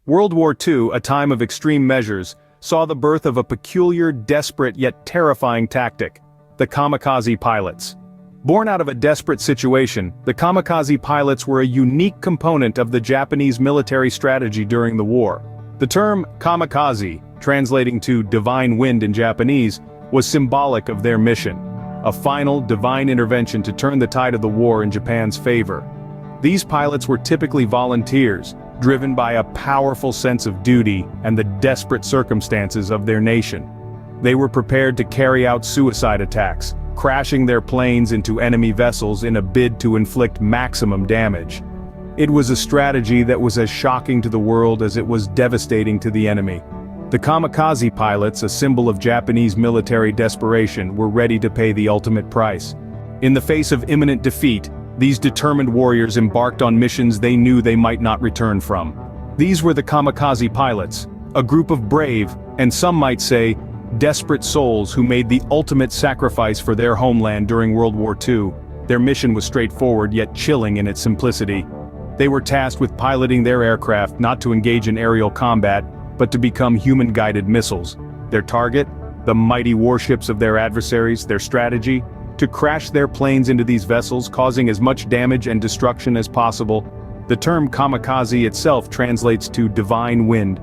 World War II, a time of extreme measures, saw the birth of a peculiar, desperate yet terrifying tactic: the kamikaze pilots. Born out of a desperate situation, the kamikaze pilots were a unique component of the Japanese military strategy during the war. The term kamikaze, translating to divine wind in Japanese, was symbolic of their mission: a final, divine intervention to turn the tide of the war in Japan's favor. These pilots were typically volunteers, driven by a powerful sense of duty and the desperate circumstances of their nation. They were prepared to carry out suicide attacks, crashing their planes into enemy vessels in a bid to inflict maximum damage. It was a strategy that was as shocking to the world as it was devastating to the enemy. The kamikaze pilots, a symbol of Japanese military desperation, were ready to pay the ultimate price. In the face of imminent defeat, these determined warriors embarked on missions they knew they might not return from. These were the kamikaze pilots, a group of brave, and some might say, desperate souls who made the ultimate sacrifice for their homeland during World War II. Their mission was straightforward yet chilling in its simplicity. They were tasked with piloting their aircraft not to engage in aerial combat, but to become human-guided missiles. Their target? The mighty warships of their adversaries. Their strategy? To crash their planes into these vessels, causing as much damage and destruction as possible. The term kamikaze itself translates to divine wind,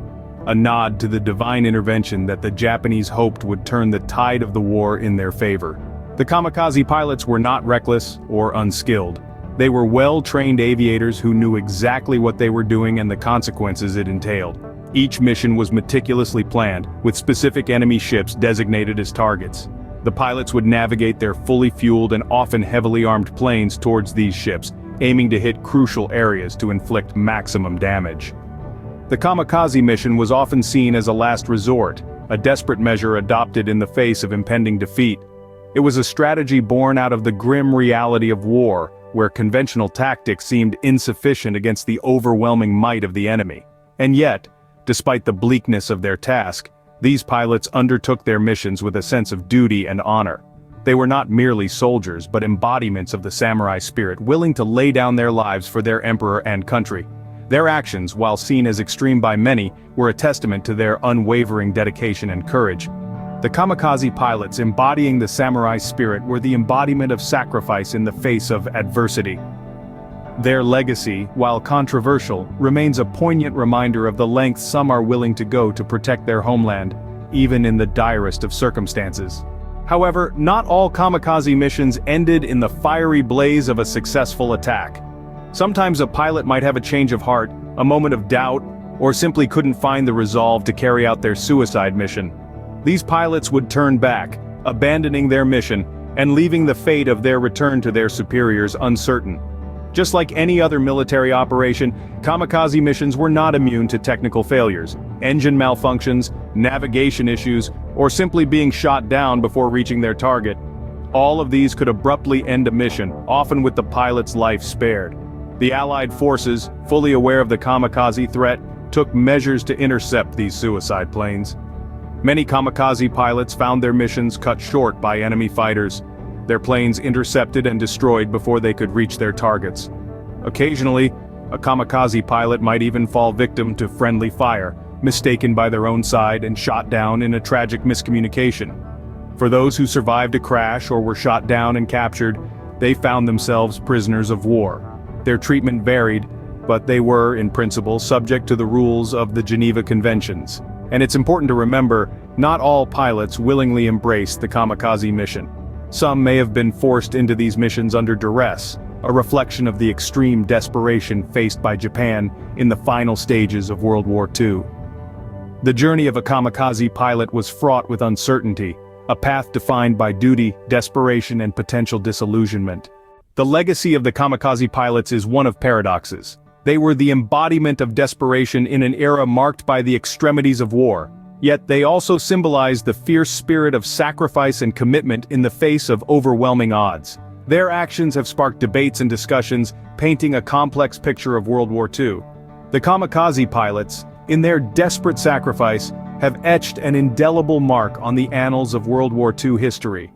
a nod to the divine intervention that the Japanese hoped would turn the tide of the war in their favor. The kamikaze pilots were not reckless or unskilled. They were well-trained aviators who knew exactly what they were doing and the consequences it entailed. Each mission was meticulously planned, with specific enemy ships designated as targets. The pilots would navigate their fully fueled and often heavily armed planes towards these ships, aiming to hit crucial areas to inflict maximum damage. The kamikaze mission was often seen as a last resort, a desperate measure adopted in the face of impending defeat. It was a strategy born out of the grim reality of war, where conventional tactics seemed insufficient against the overwhelming might of the enemy. And yet, despite the bleakness of their task, these pilots undertook their missions with a sense of duty and honor. They were not merely soldiers but embodiments of the samurai spirit, willing to lay down their lives for their emperor and country. Their actions, while seen as extreme by many, were a testament to their unwavering dedication and courage. The kamikaze pilots, embodying the samurai spirit, were the embodiment of sacrifice in the face of adversity. Their legacy, while controversial, remains a poignant reminder of the lengths some are willing to go to protect their homeland, even in the direst of circumstances. However, not all kamikaze missions ended in the fiery blaze of a successful attack. Sometimes a pilot might have a change of heart, a moment of doubt, or simply couldn't find the resolve to carry out their suicide mission. These pilots would turn back, abandoning their mission, and leaving the fate of their return to their superiors uncertain. Just like any other military operation, kamikaze missions were not immune to technical failures, engine malfunctions, navigation issues, or simply being shot down before reaching their target. All of these could abruptly end a mission, often with the pilot's life spared. The Allied forces, fully aware of the kamikaze threat, took measures to intercept these suicide planes. Many kamikaze pilots found their missions cut short by enemy fighters, their planes intercepted and destroyed before they could reach their targets. Occasionally, a kamikaze pilot might even fall victim to friendly fire, mistaken by their own side and shot down in a tragic miscommunication. For those who survived a crash or were shot down and captured, they found themselves prisoners of war. Their treatment varied, but they were, in principle, subject to the rules of the Geneva Conventions. And it's important to remember, not all pilots willingly embraced the kamikaze mission. Some may have been forced into these missions under duress, a reflection of the extreme desperation faced by Japan in the final stages of World War II. The journey of a kamikaze pilot was fraught with uncertainty, a path defined by duty, desperation, and potential disillusionment. The legacy of the kamikaze pilots is one of paradoxes. They were the embodiment of desperation in an era marked by the extremities of war. Yet they also symbolize the fierce spirit of sacrifice and commitment in the face of overwhelming odds. Their actions have sparked debates and discussions, painting a complex picture of World War II. The kamikaze pilots, in their desperate sacrifice, have etched an indelible mark on the annals of World War II history.